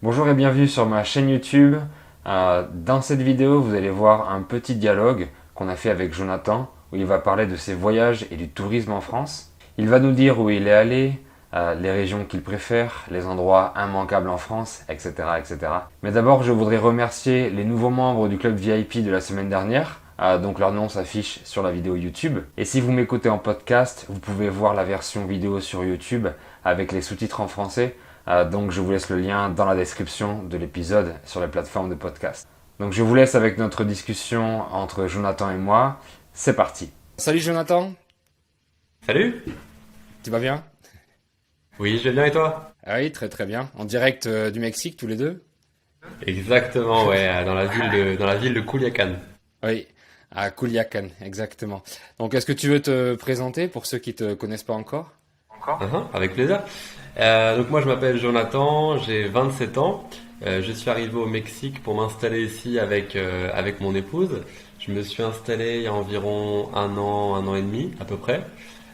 Bonjour et bienvenue sur ma chaîne YouTube. Dans cette vidéo, vous allez voir un petit dialogue qu'on a fait avec Jonathan où il va parler de ses voyages et du tourisme en France. Il va nous dire où il est allé, les régions qu'il préfère, les endroits immanquables en France, etc., etc. Mais d'abord, je voudrais remercier les nouveaux membres du club VIP de la semaine dernière. Donc leur nom s'affiche sur la vidéo YouTube. Et si vous m'écoutez en podcast, vous pouvez voir la version vidéo sur YouTube avec les sous-titres en français. Donc je vous laisse le lien dans la description de l'épisode sur les plateformes de podcast. Donc je vous laisse avec notre discussion entre Jonathan et moi. C'est parti. Salut Jonathan, Salut! tu vas bien? Oui, je vais bien et toi? Ah oui, très très bien. En direct du Mexique tous les deux? Exactement, ouais, dans la ville de Culiacán. Oui, à Culiacán, exactement. Donc est-ce que tu veux te présenter pour ceux qui te connaissent pas encore? Avec plaisir. Donc moi je m'appelle Jonathan, j'ai 27 ans. Je suis arrivé au Mexique pour m'installer ici avec mon épouse. Je me suis installé il y a environ un an et demi à peu près.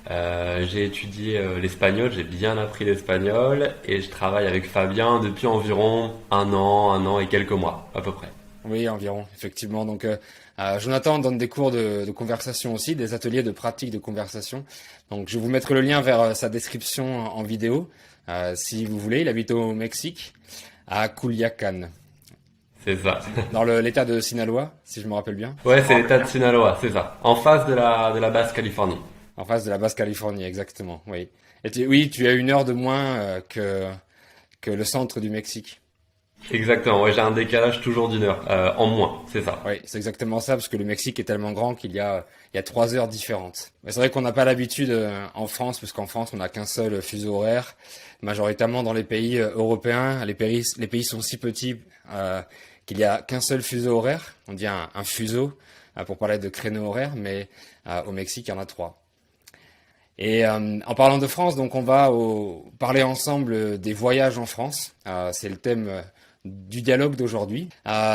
J'ai étudié l'espagnol, j'ai bien appris l'espagnol et je travaille avec Fabien depuis environ un an et quelques mois à peu près. Oui, environ, effectivement. Donc, Jonathan donne des cours de conversation aussi, des ateliers de pratique de conversation. Donc, je vais vous mettre le lien vers sa description en vidéo, si vous voulez. Il habite au Mexique, à Culiacán, C'est ça. dans l'État de Sinaloa, si je me rappelle bien, Ouais, c'est l'État de Sinaloa, c'est ça. En face de la Basse-Californie. en face de la Basse-Californie, exactement. Oui. Et oui, tu as 1 heure de moins que le centre du Mexique. Exactement, ouais, j'ai un décalage toujours d'une heure, en moins, c'est ça. Oui, c'est exactement ça, parce que le Mexique est tellement grand qu'il y a 3 heures différentes. Mais c'est vrai qu'on n'a pas l'habitude en France, parce qu'en France, on n'a qu'un seul fuseau horaire. Majoritairement dans les pays européens, les pays sont si petits qu'il y a qu'un seul fuseau horaire. On dit un fuseau pour parler de créneau horaire, mais au Mexique, il y en a 3. Et en parlant de France, donc on va parler ensemble des voyages en France. C'est le thème du dialogue d'aujourd'hui.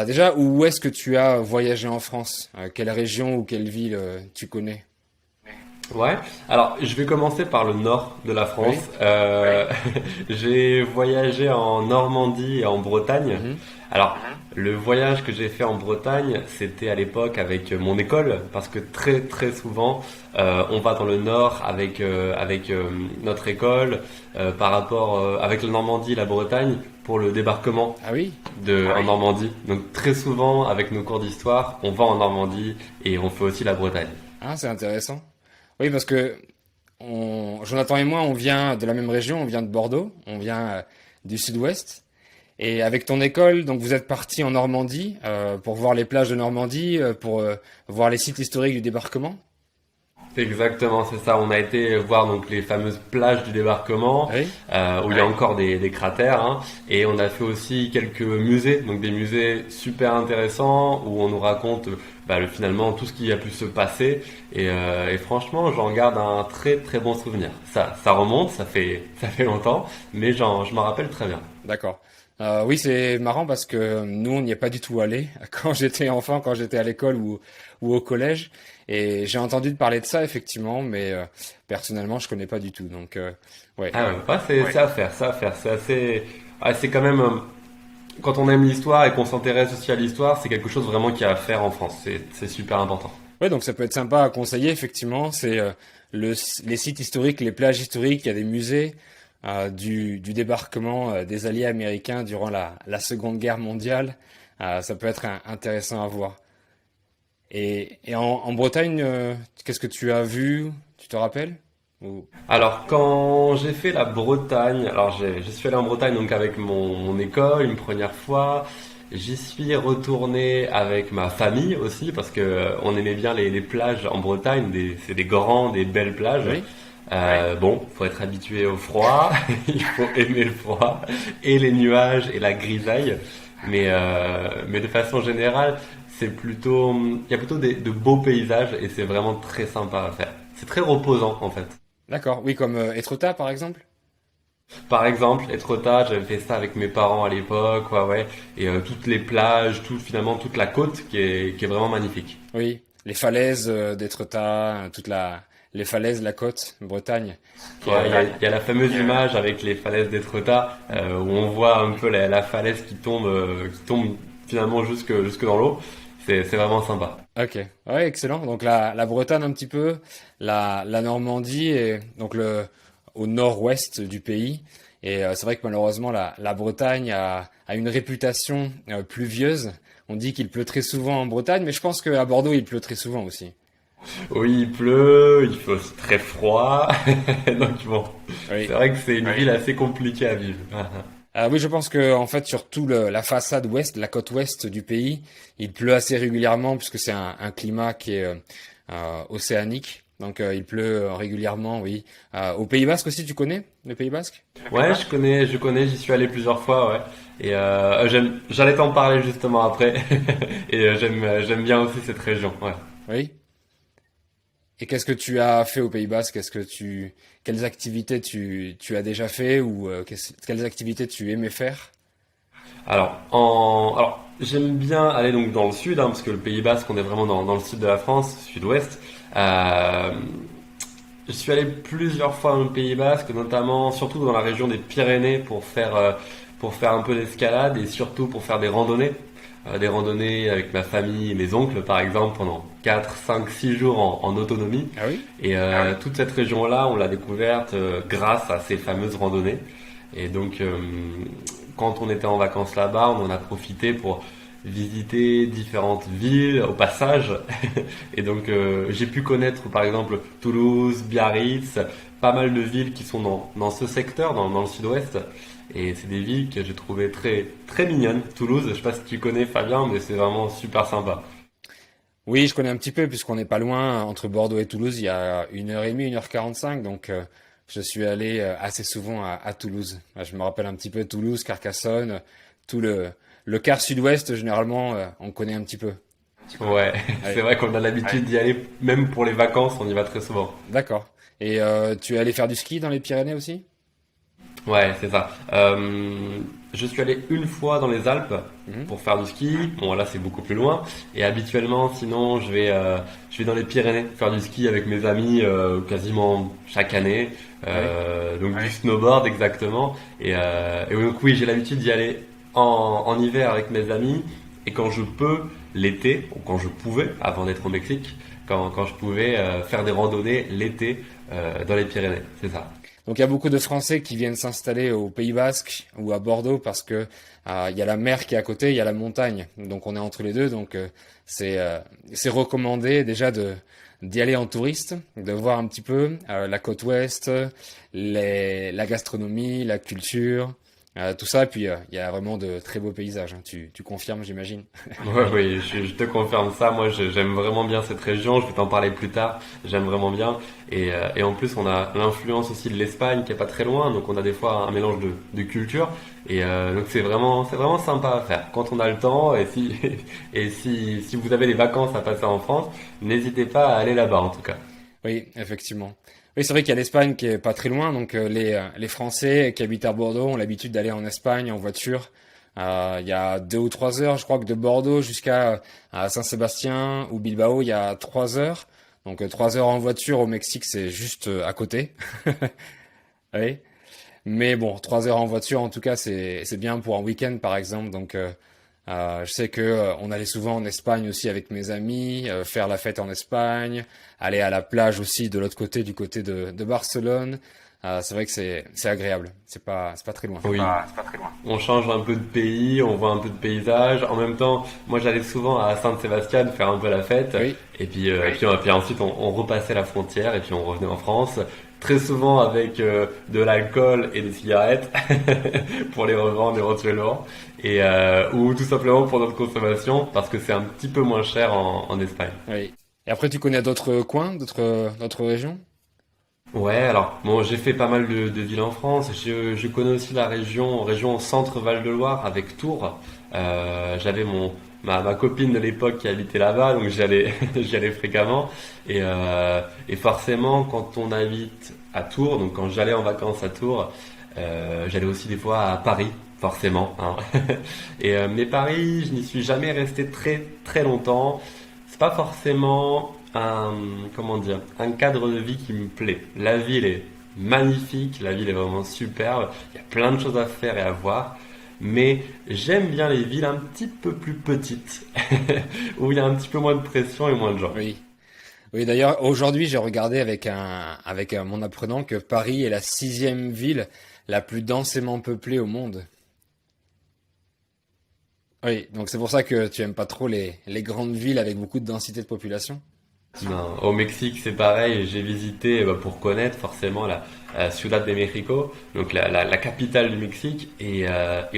Déjà, où est-ce que tu as voyagé en France? Quelle région ou quelle ville tu connais? Ouais, alors je vais commencer par le nord de la France. Oui. J'ai voyagé en Normandie et en Bretagne. Mhm. Alors, le voyage que j'ai fait en Bretagne, c'était à l'époque avec mon école, parce que très souvent, on va dans le nord avec notre école, par rapport avec la Normandie et la Bretagne pour le débarquement Ah oui? en Normandie. Donc très souvent, avec nos cours d'histoire, on va en Normandie et on fait aussi la Bretagne. Ah, c'est intéressant. Oui, parce que Jonathan et moi, on vient de la même région, on vient de Bordeaux, on vient du sud-ouest. Et avec ton école, donc vous êtes parti en Normandie pour voir les plages de Normandie, pour voir les sites historiques du débarquement. Exactement, c'est ça. On a été voir donc les fameuses plages du débarquement Oui. où il y a encore des cratères, hein, et on a fait aussi quelques musées, donc des musées super intéressants où on nous raconte finalement tout ce qui a pu se passer et franchement j'en garde un très bon souvenir. Ça remonte, ça fait longtemps, mais je m'en rappelle très bien. D'accord. Oui, c'est marrant parce que nous, on n'y est pas du tout allé quand j'étais enfant, quand j'étais à l'école ou au collège. Et j'ai entendu parler de ça, effectivement, mais personnellement, je connais pas du tout. Donc, ouais. Ah ouais, ouais, c'est à faire, c'est à faire. C'est assez, c'est quand même quand on aime l'histoire et qu'on s'intéresse aussi à l'histoire, c'est quelque chose vraiment qu'il y a à faire en France. C'est super important. Ouais, donc ça peut être sympa à conseiller, effectivement. C'est les sites historiques, les plages historiques, il y a des musées du débarquement des Alliés américains durant la Seconde Guerre mondiale. Ça peut être intéressant à voir. Et en Bretagne, qu'est-ce que tu as vu? Tu te rappelles? Ou... Alors, quand j'ai fait la Bretagne, alors je suis allé en Bretagne donc avec mon école une première fois. J'y suis retourné avec ma famille aussi parce que on aimait bien les plages en Bretagne. C'est des grands, des belles plages. Oui? Bon, faut être habitué au froid, il faut aimer le froid et les nuages et la grisaille. Mais de façon générale, il y a plutôt de beaux paysages et c'est vraiment très sympa à faire. C'est très reposant en fait. D'accord. Oui, comme Étretat, par exemple? Par exemple, Etretat, j'avais fait ça avec mes parents à l'époque, ouais, ouais, et toutes les plages, finalement toute la côte qui est vraiment magnifique. Oui. Les falaises d'Étretat, toute les falaises, la côte, Bretagne. Ouais, il y a la fameuse image avec les falaises d'Étretat où on voit un peu la falaise qui tombe finalement jusque dans l'eau. C'est vraiment sympa. Ok, ouais, excellent. Donc la Bretagne un petit peu, la Normandie et donc au nord-ouest du pays. Et c'est vrai que malheureusement la Bretagne a une réputation pluvieuse. On dit qu'il pleut très souvent en Bretagne, mais je pense qu'à Bordeaux il pleut très souvent aussi. Oui, il pleut, il fait aussi très froid. Donc bon, Oui. c'est vrai que c'est une ville assez compliquée à vivre. Oui, je pense que en fait sur tout la façade ouest, la côte ouest du pays, il pleut assez régulièrement puisque c'est un climat qui est océanique. Donc il pleut régulièrement, oui. Au Pays Basque aussi, tu connais le Pays Basque? Ouais, je connais, j'y suis allé plusieurs fois, ouais. Et j'allais t'en parler justement après. Et j'aime bien aussi cette région, ouais. Oui. Et qu'est-ce que tu as fait au Pays Basque? Quelles activités tu as déjà fait ou quelles activités tu aimais faire? Alors, j'aime bien aller donc dans le sud, hein, parce que le Pays Basque, on est vraiment dans le sud de la France, sud-ouest. Euh, je suis allé plusieurs fois dans le Pays Basque, notamment, surtout dans la région des Pyrénées pour faire un peu d'escalade et surtout pour faire des randonnées. Des randonnées avec ma famille et mes oncles, par exemple, pendant 4, 5, 6 jours en autonomie. Ah oui? Et toute cette région-là, on l'a découverte grâce à ces fameuses randonnées. Et donc, quand on était en vacances là-bas, on en a profité pour visiter différentes villes au passage. Et donc, j'ai pu connaître, par exemple, Toulouse, Biarritz, pas mal de villes qui sont dans ce secteur, dans le sud-ouest. Et c'est des villes que j'ai trouvées très, très mignonnes. Toulouse, je sais pas si tu connais Fabien, mais c'est vraiment super sympa. Oui, je connais un petit peu puisqu'on n'est pas loin. Entre Bordeaux et Toulouse, il y a 1h30, 1h45. Donc je suis allé assez souvent à Toulouse. Je me rappelle un petit peu Toulouse, Carcassonne, tout le quart sud-ouest, généralement, on connaît un petit peu. Ouais, c'est Ouais. vrai qu'on a l'habitude d'y aller, même pour les vacances, on y va très souvent. D'accord. Et tu es allé faire du ski dans les Pyrénées aussi? Ouais, c'est ça. Je suis allé une fois dans les Alpes Mhm. pour faire du ski. Bon, là, c'est beaucoup plus loin. Et habituellement, sinon, je vais dans les Pyrénées faire du ski avec mes amis quasiment chaque année. Ouais. Donc du snowboard exactement. Et donc oui, j'ai l'habitude d'y aller en hiver avec mes amis. Et quand je peux, l'été, ou quand je pouvais, avant d'être au Mexique, quand je pouvais faire des randonnées l'été dans les Pyrénées. C'est ça. Donc il y a beaucoup de Français qui viennent s'installer au Pays Basque ou à Bordeaux parce que il y a la mer qui est à côté, il y a la montagne. Donc on est entre les deux. Donc c'est recommandé déjà de d'y aller en touriste, de voir un petit peu la côte ouest, la gastronomie, la culture, tout ça. Et puis il y a vraiment de très beaux paysages, hein. Tu confirmes, j'imagine. Ouais, oui, je te confirme ça. Moi, j'aime vraiment bien cette région. Je vais t'en parler plus tard. J'aime vraiment bien. Et en plus, on a l'influence aussi de l'Espagne qui est pas très loin. Donc, on a des fois un mélange de cultures. Et donc, c'est vraiment sympa à faire quand on a le temps. Et si, et si vous avez des vacances à passer en France, n'hésitez pas à aller là-bas en tout cas. Oui, effectivement. Oui, c'est vrai qu'il y a l'Espagne qui est pas très loin, donc les Français qui habitent à Bordeaux ont l'habitude d'aller en Espagne en voiture. Il y a 2 ou 3 heures, je crois que de Bordeaux jusqu'à à Saint-Sébastien ou Bilbao, il y a 3 heures. Donc 3 heures en voiture au Mexique, c'est juste à côté. Oui. Mais bon, 3 heures en voiture, en tout cas, c'est bien pour un week-end, par exemple. Donc je sais que on allait souvent en Espagne aussi avec mes amis, faire la fête en Espagne, aller à la plage aussi de l'autre côté, du côté de Barcelone. C'est vrai que c'est agréable. C'est pas très loin. Oui. On change un peu de pays, on voit un peu de paysage. En même temps, moi j'allais souvent à Saint-Sébastien faire un peu la fête. Oui, Et puis ensuite on repassait la frontière et puis on revenait en France. Très souvent avec de l'alcool et des cigarettes pour les revendre éventuellement. Ou tout simplement pour notre consommation parce que c'est un petit peu moins cher en Espagne. oui. Et après, tu connais d'autres coins, d'autres régions? Ouais, alors bon, j'ai fait pas mal de villes en France. Je connais aussi la région Centre-Val de Loire avec Tours. J'avais ma copine de l'époque qui habitait là-bas, donc j'y allais fréquemment. Et forcément, quand on habite à Tours, donc quand j'allais en vacances à Tours, j'allais aussi des fois à Paris, forcément, hein. Mais Paris, je n'y suis jamais resté très très longtemps. C'est pas forcément un, comment dire, un cadre de vie qui me plaît. La ville est magnifique, la ville est vraiment superbe, il y a plein de choses à faire et à voir, mais j'aime bien les villes un petit peu plus petites, où il y a un petit peu moins de pression et moins de gens. Oui. Oui, d'ailleurs, aujourd'hui, j'ai regardé mon apprenant que Paris est la sixième ville la plus densément peuplée au monde. Oui, donc c'est pour ça que tu aimes pas trop les grandes villes avec beaucoup de densité de population. Non, au Mexique, c'est pareil. J'ai visité pour connaître forcément la Ciudad de México, donc la capitale du Mexique. Et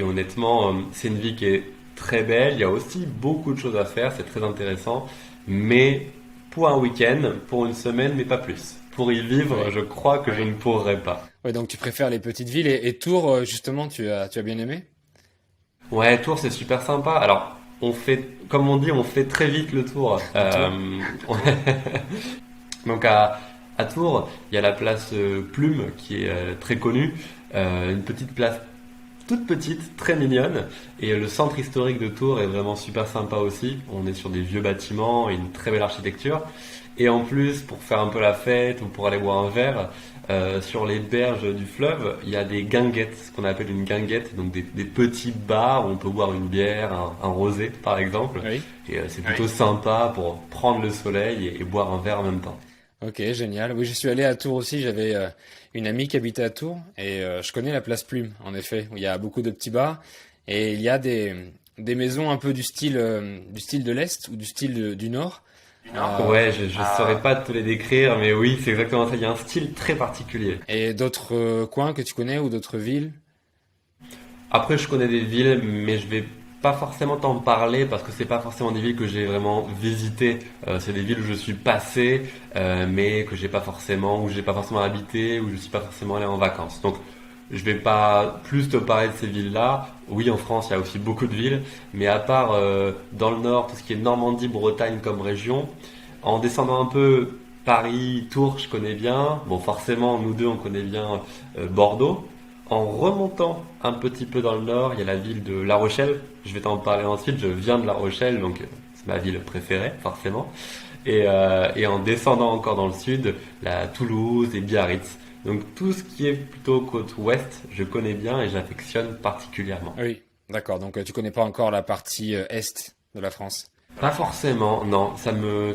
honnêtement, c'est une ville qui est très belle. Il y a aussi beaucoup de choses à faire. C'est très intéressant. Mais pour un week-end, pour une semaine, mais pas plus. Pour y vivre, Oui. je crois que je ne pourrais pas. Oui, donc tu préfères les petites villes et Tours, justement, tu as bien aimé? Ouais, Tours, c'est super sympa. Alors, comme on dit, on fait très vite le tour. Le tour? Donc à Tours, il y a la place Plume qui est très connue, une petite place toute petite, très mignonne, et le centre historique de Tours est vraiment super sympa aussi. On est sur des vieux bâtiments et une très belle architecture. Et en plus, pour faire un peu la fête ou pour aller boire un verre, sur les berges du fleuve, il y a des guinguettes, ce qu'on appelle une guinguette, donc des petits bars où on peut boire une bière, un rosé par exemple. Oui. Et c'est plutôt sympa pour prendre le soleil et boire un verre en même temps. Ok, génial. Oui, je suis allé à Tours aussi. J'avais une amie qui habitait à Tours et je connais la place Plume, en effet, où il y a beaucoup de petits bars et il y a des maisons un peu du style de l'Est ou du style du Nord. Ouais, je saurais pas te les décrire, mais oui, c'est exactement ça. Il y a un style très particulier. Et d'autres coins que tu connais ou d'autres villes? Après, je connais des villes, mais je vais pas forcément t'en parler parce que c'est pas forcément des villes que j'ai vraiment visitées. C'est des villes où je suis passé, mais que j'ai pas forcément, où j'ai pas forcément habité, où je suis pas forcément allé en vacances. Donc, je vais pas plus te parler de ces villes-là. Oui, en France, il y a aussi beaucoup de villes, mais à part dans le nord, tout ce qui est Normandie, Bretagne comme région, en descendant un peu Paris, Tours, je connais bien. Bon, forcément, nous deux, on connaît bien Bordeaux. En remontant un petit peu dans le nord, il y a la ville de La Rochelle. Je vais t'en parler ensuite. Je viens de La Rochelle, donc c'est ma ville préférée, forcément. Et en descendant encore dans le sud, la Toulouse et Biarritz. Donc tout ce qui est plutôt côte ouest, je connais bien et j'affectionne particulièrement. Oui, d'accord. Donc tu connais pas encore la partie est de la France. Pas forcément, non.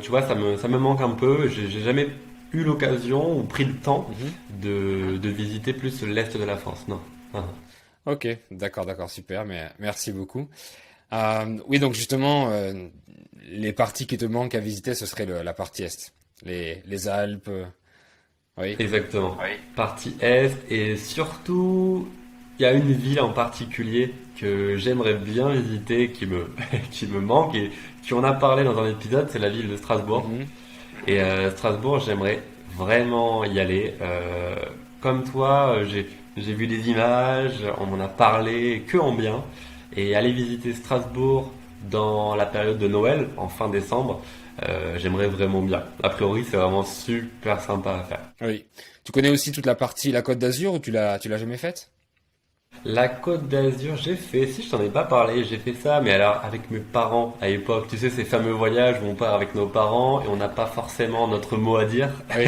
Tu vois, ça me manque un peu. J'ai jamais eu l'occasion ou pris le temps Mhm. de visiter plus l'est de la France. Non. Ah. Ok, d'accord, d'accord, super. Mais merci beaucoup. Oui, donc justement, les parties qui te manquent à visiter, ce serait la partie est, les Alpes. Oui. Exactement. Partie est et surtout, il y a une ville en particulier que j'aimerais bien visiter, qui me manque et qui en a parlé dans un épisode, c'est la ville de Strasbourg. Mhm. Et Strasbourg, j'aimerais vraiment y aller. Comme toi, j'ai vu des images, on m'en a parlé que en bien. Et aller visiter Strasbourg dans la période de Noël, en fin décembre, j'aimerais vraiment bien. A priori, c'est vraiment super sympa à faire. Oui. Tu connais aussi toute la partie, la Côte d'Azur, ou tu l'as jamais faite? La Côte d'Azur, j'ai fait, si je t'en ai pas parlé, j'ai fait ça, mais alors avec mes parents à l'époque, tu sais, ces fameux voyages où on part avec nos parents et on n'a pas forcément notre mot à dire, Oui.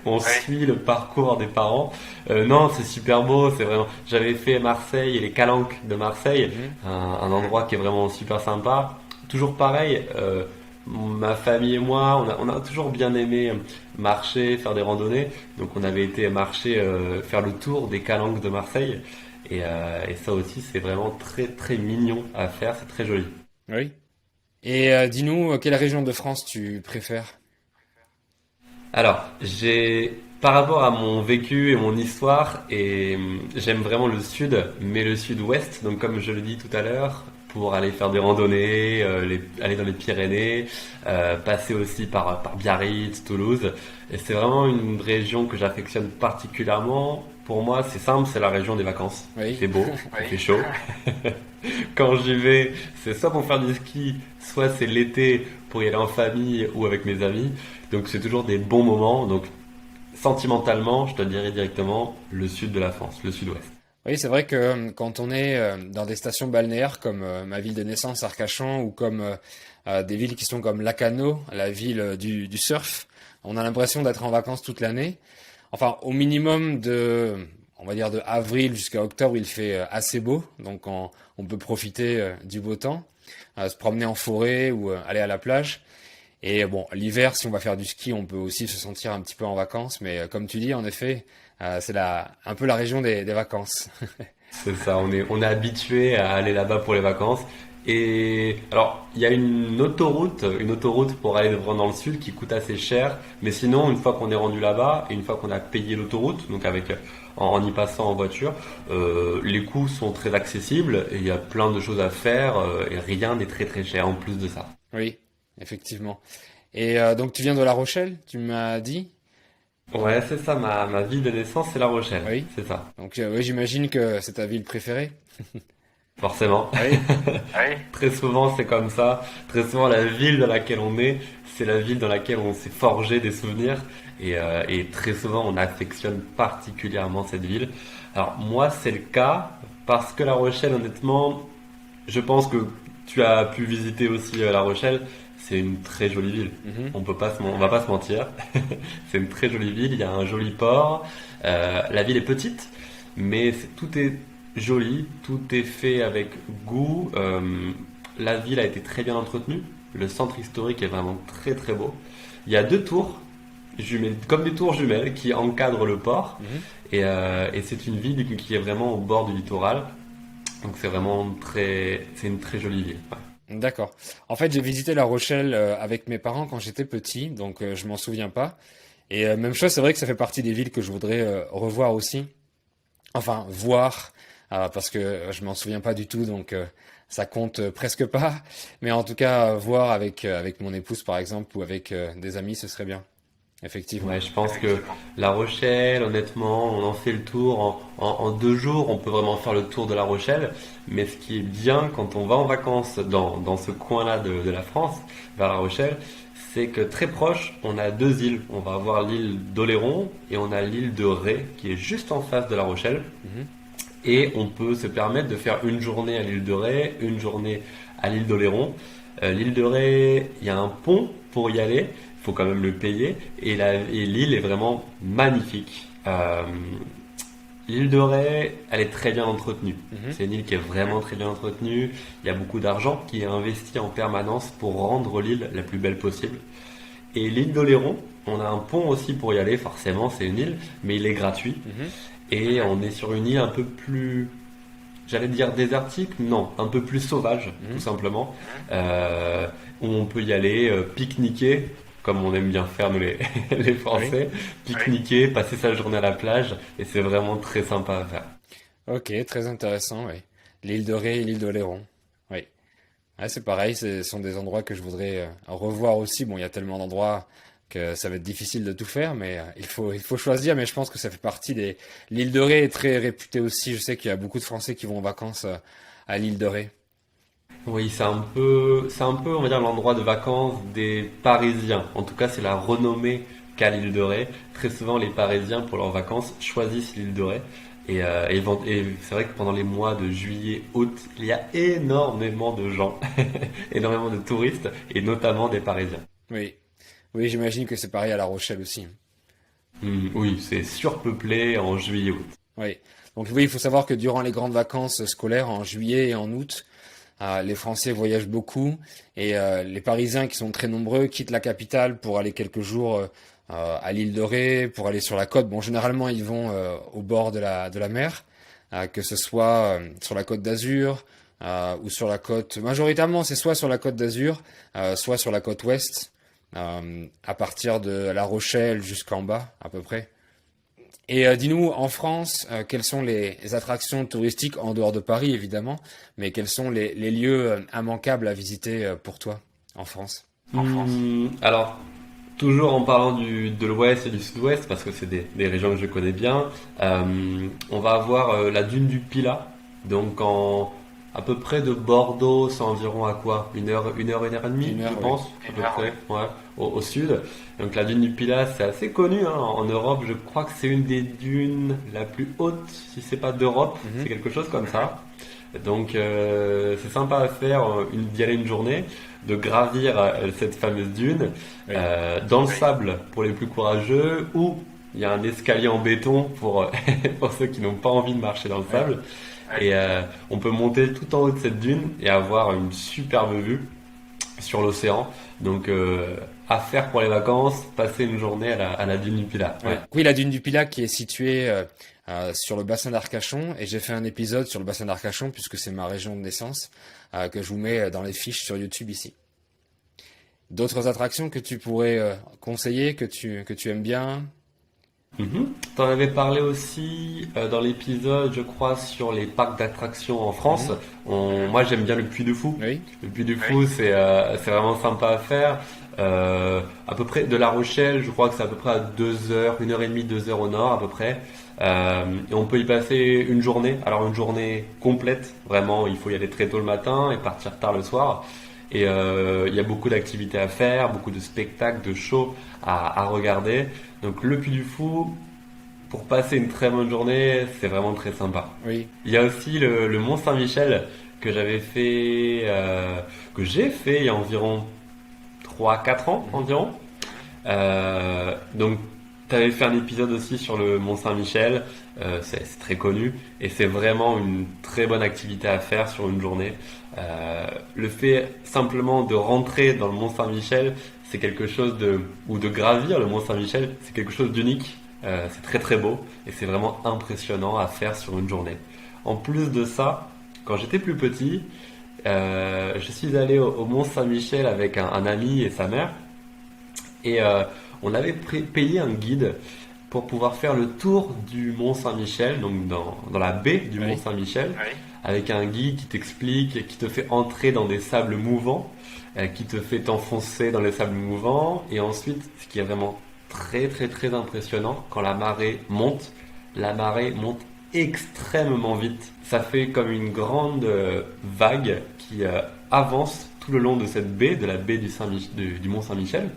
on suit le parcours des parents. Non, c'est super beau, c'est vraiment. J'avais fait Marseille et les Calanques de Marseille, Mhm. un endroit qui est vraiment super sympa. Toujours pareil, ma famille et moi, on a toujours bien aimé marcher, faire des randonnées, donc on avait été marcher, faire le tour des Calanques de Marseille. Et ça aussi, c'est vraiment très très mignon à faire, c'est très joli. Oui. Et dis-nous, quelle région de France tu préfères? Alors, par rapport à mon vécu et mon histoire, j'aime vraiment le sud, mais le sud-ouest, donc comme je le dis tout à l'heure, pour aller faire des randonnées, aller dans les Pyrénées, passer aussi par Biarritz, Toulouse. Et c'est vraiment une région que j'affectionne particulièrement. Pour moi, c'est simple, c'est la région des vacances. Il Oui. fait beau, il fait chaud. Quand j'y vais, c'est soit pour faire du ski, soit c'est l'été pour y aller en famille ou avec mes amis. Donc c'est toujours des bons moments. Donc sentimentalement, je te dirais directement le sud de la France, le sud-ouest. Oui, c'est vrai que quand on est dans des stations balnéaires comme ma ville de naissance, Arcachon, ou comme des villes qui sont comme Lacano, la ville du surf, on a l'impression d'être en vacances toute l'année. Enfin, au minimum on va dire de avril jusqu'à octobre, il fait assez beau, donc on peut profiter du beau temps, se promener en forêt ou aller à la plage. Et bon, l'hiver, si on va faire du ski, on peut aussi se sentir un petit peu en vacances, mais comme tu dis, en effet, c'est un peu la région des vacances. C'est ça, on est habitué à aller là-bas pour les vacances. Et alors, il y a une autoroute pour aller vraiment dans le sud qui coûte assez cher. Mais sinon, une fois qu'on est rendu là-bas et une fois qu'on a payé l'autoroute, donc en y passant en voiture, les coûts sont très accessibles et il y a plein de choses à faire et rien n'est très très cher en plus de ça. Oui, effectivement. Et donc tu viens de La Rochelle, tu m'as dit? Ouais, c'est ça, ma ville de naissance, c'est La Rochelle, Oui. c'est ça, Donc oui, j'imagine que c'est ta ville préférée. forcément. Oui. Oui. Très souvent, c'est comme ça. Très souvent, la ville dans laquelle on est, c'est la ville dans laquelle on s'est forgé des souvenirs. Et très souvent, on affectionne particulièrement cette ville. Alors, moi, c'est le cas parce que La Rochelle, honnêtement, je pense que tu as pu visiter aussi La Rochelle. C'est une très jolie ville. Mhm. On va pas se mentir. C'est une très jolie ville. Il y a un joli port. La ville est petite, mais tout est joli. Tout est fait avec goût. La ville a été très bien entretenue. Le centre historique est vraiment très très beau. Il y a deux tours jumelles, comme des tours jumelles qui encadrent le port. Mhm. Et c'est une ville qui est vraiment au bord du littoral. Donc c'est une très jolie ville. Ouais. D'accord. En fait, j'ai visité La Rochelle avec mes parents quand j'étais petit, donc je m'en souviens pas. Et même chose, c'est vrai que ça fait partie des villes que je voudrais revoir aussi. Enfin, voir, parce que je m'en souviens pas du tout, donc ça compte presque pas. Mais en tout cas, voir avec mon épouse, par exemple, ou avec des amis, ce serait bien. Ouais, Effectivement. je pense que La Rochelle, honnêtement, on en fait le tour en 2 jours. On peut vraiment faire le tour de La Rochelle. Mais ce qui est bien quand on va en vacances dans ce coin-là de la France, vers La Rochelle, c'est que très proche, on a deux îles. On va avoir l'île d'Oléron et on a l'île de Ré qui est juste en face de La Rochelle. Mhm. Et on peut se permettre de faire une journée à l'île de Ré, une journée à l'île d'Oléron. L'île de Ré, il y a un pont pour y aller, il faut quand même le payer, et l'île est vraiment magnifique. L'île de Ré, elle est très bien entretenue. Mhm. C'est une île qui est vraiment très bien entretenue. Il y a beaucoup d'argent qui est investi en permanence pour rendre l'île la plus belle possible. Et l'île d'Oléron, on a un pont aussi pour y aller, forcément, c'est une île, mais il est gratuit. Mhm. Et on est sur une île un peu plus, j'allais dire désertique, non, un peu plus sauvage, tout Mhm. simplement, où on peut y aller pique-niquer, comme on aime bien faire nous les Oui. Français, pique-niquer, passer sa journée à la plage, et c'est vraiment très sympa à faire. Ok, très intéressant, oui. L'île de Ré et l'île d'Oléron. Oui. Ouais, c'est pareil, ce sont des endroits que je voudrais revoir aussi. Bon, il y a tellement d'endroits que ça va être difficile de tout faire, mais il faut choisir. Mais je pense que ça fait partie des. L'île de Ré est très réputée aussi. Je sais qu'il y a beaucoup de Français qui vont en vacances à l'île de Ré. Oui, c'est un peu, on va dire, l'endroit de vacances des Parisiens. En tout cas, c'est la renommée qu'a l'île de Ré. Très souvent, les Parisiens, pour leurs vacances, choisissent l'île de Ré. Et c'est vrai que pendant les mois de juillet, août, il y a énormément de gens, énormément de touristes, et notamment des Parisiens. Oui, oui, j'imagine que c'est pareil à La Rochelle aussi. Oui, c'est surpeuplé en juillet-août. Oui. Donc oui, il faut savoir que durant les grandes vacances scolaires en juillet et en août, les Français voyagent beaucoup et les Parisiens qui sont très nombreux quittent la capitale pour aller quelques jours à l'île de Ré, pour aller sur la côte. Bon, généralement, ils vont au bord de la mer, que ce soit sur la côte d'Azur ou sur la côte. Majoritairement, c'est soit sur la côte d'Azur, soit sur la côte ouest, à partir de La Rochelle jusqu'en bas, à peu près. Et dis-nous, en France, quelles sont les attractions touristiques, en dehors de Paris évidemment, mais quels sont les lieux immanquables à visiter pour toi en France? Alors, toujours en parlant de l'ouest et du sud-ouest, parce que c'est des régions que je connais bien, on va avoir la dune du Pilat, donc à peu près de Bordeaux, c'est environ à quoi? Une heure et demie, Une heure, je oui. pense, à peu près, ouais, au sud. Donc la dune du Pilat, c'est assez connu, hein, en Europe. Je crois que c'est une des dunes la plus haute, si c'est pas d'Europe, c'est Mhm. quelque chose comme ça. Donc c'est sympa à faire, d'y aller une journée, de gravir cette fameuse dune Oui. dans le sable pour les plus courageux, ou il y a un escalier en béton pour, pour ceux qui n'ont pas envie de marcher dans le Oui. sable. Et on peut monter tout en haut de cette dune et avoir une superbe vue sur l'océan. Donc à faire pour les vacances, passer une journée à la dune du Pilat. Oui. Ouais. Oui, la dune du Pilat qui est située sur le bassin d'Arcachon, et j'ai fait un épisode sur le bassin d'Arcachon puisque c'est ma région de naissance, que je vous mets dans les fiches sur YouTube ici. D'autres attractions que tu pourrais conseiller, que tu aimes bien? Mhm. T'en avais parlé aussi dans l'épisode, je crois, sur les parcs d'attractions en France. Mhm. Moi, j'aime bien le Puy du Fou. Oui. Le Puy du Fou, c'est vraiment sympa à faire. À peu près de La Rochelle, je crois que c'est à peu près à 2 heures, 1 heure et demie, 2 heures au nord à peu près. Et on peut y passer une journée. Alors une journée complète, vraiment, il faut y aller très tôt le matin et partir tard le soir. Et il y a beaucoup d'activités à faire, beaucoup de spectacles, de shows à regarder. Donc le Puy du Fou, pour passer une très bonne journée, c'est vraiment très sympa. Oui. Il y a aussi le Mont Saint-Michel que j'avais fait, que j'ai fait il y a environ 3 4 ans Mhm. environ. Donc tu avais fait un épisode aussi sur le Mont Saint-Michel, c'est très connu et c'est vraiment une très bonne activité à faire sur une journée. Le fait simplement de rentrer dans le Mont Saint-Michel, c'est quelque chose ou de gravir le Mont Saint-Michel, c'est quelque chose d'unique. C'est très très beau et c'est vraiment impressionnant à faire sur une journée. En plus de ça, quand j'étais plus petit, je suis allé au Mont Saint-Michel avec un ami et sa mère et on avait payé un guide pour pouvoir faire le tour du Mont Saint-Michel, donc dans la baie du Mont Oui. Saint-Michel, avec un guide qui t'explique, qui te fait entrer dans des sables mouvants, qui te fait t'enfoncer dans les sables mouvants, et ensuite, ce qui est vraiment très très très impressionnant, quand la marée monte extrêmement vite. Ça fait comme une grande vague qui avance tout le long de cette baie, de la baie du Mont Saint-Michel.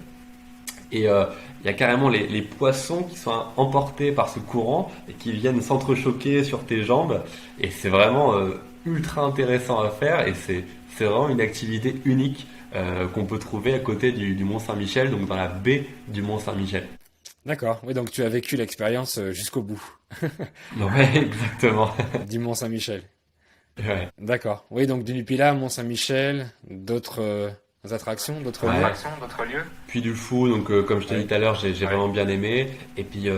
Et il y a carrément les poissons qui sont emportés par ce courant et qui viennent s'entrechoquer sur tes jambes. Et c'est vraiment ultra intéressant à faire et c'est vraiment une activité unique qu'on peut trouver à côté du Mont Saint-Michel, donc dans la baie du Mont Saint-Michel. D'accord. Oui, donc tu as vécu l'expérience jusqu'au bout Ouais, exactement. du Mont Saint-Michel. Ouais. D'accord. Oui, donc du Pilat, Mont Saint-Michel, d'autres attractions, d'autres lieux. Ouais. Puis du fou, donc comme je t'ai dit Oui. tout à l'heure, j'ai vraiment bien aimé. Et puis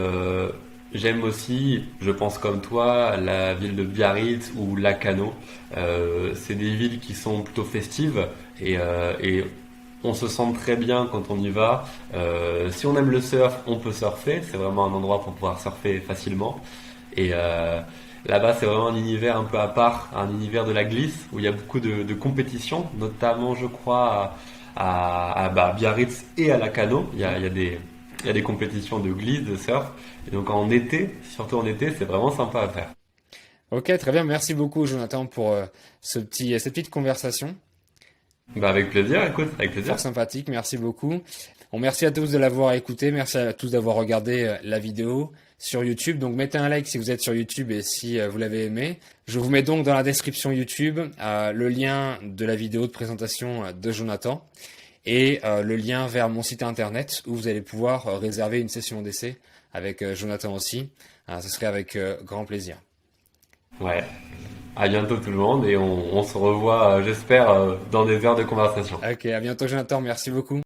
j'aime aussi, je pense comme toi, la ville de Biarritz ou Lacanau. C'est des villes qui sont plutôt festives et on se sent très bien quand on y va. Si on aime le surf, on peut surfer. C'est vraiment un endroit pour pouvoir surfer facilement. Et là-bas, c'est vraiment un univers un peu à part, un univers de la glisse où il y a beaucoup de compétitions, notamment, je crois, à Biarritz et à Lacanau. Il y a des compétitions de glisse, de surf. Et donc en été, surtout en été, c'est vraiment sympa à faire. Ok, très bien. Merci beaucoup, Jonathan, pour cette petite conversation. Bah, avec plaisir, écoute, avec plaisir. Fort sympathique. Merci beaucoup. Bon, merci à tous de l'avoir écouté. Merci à tous d'avoir regardé la vidéo sur YouTube. Donc, mettez un like si vous êtes sur YouTube et si vous l'avez aimé. Je vous mets donc dans la description YouTube le lien de la vidéo de présentation de Jonathan et le lien vers mon site internet où vous allez pouvoir réserver une session d'essai avec Jonathan aussi. Ce serait avec grand plaisir. Ouais. À bientôt tout le monde et on se revoit, j'espère, dans des heures de conversation. Ok, à bientôt Jonathan, merci beaucoup.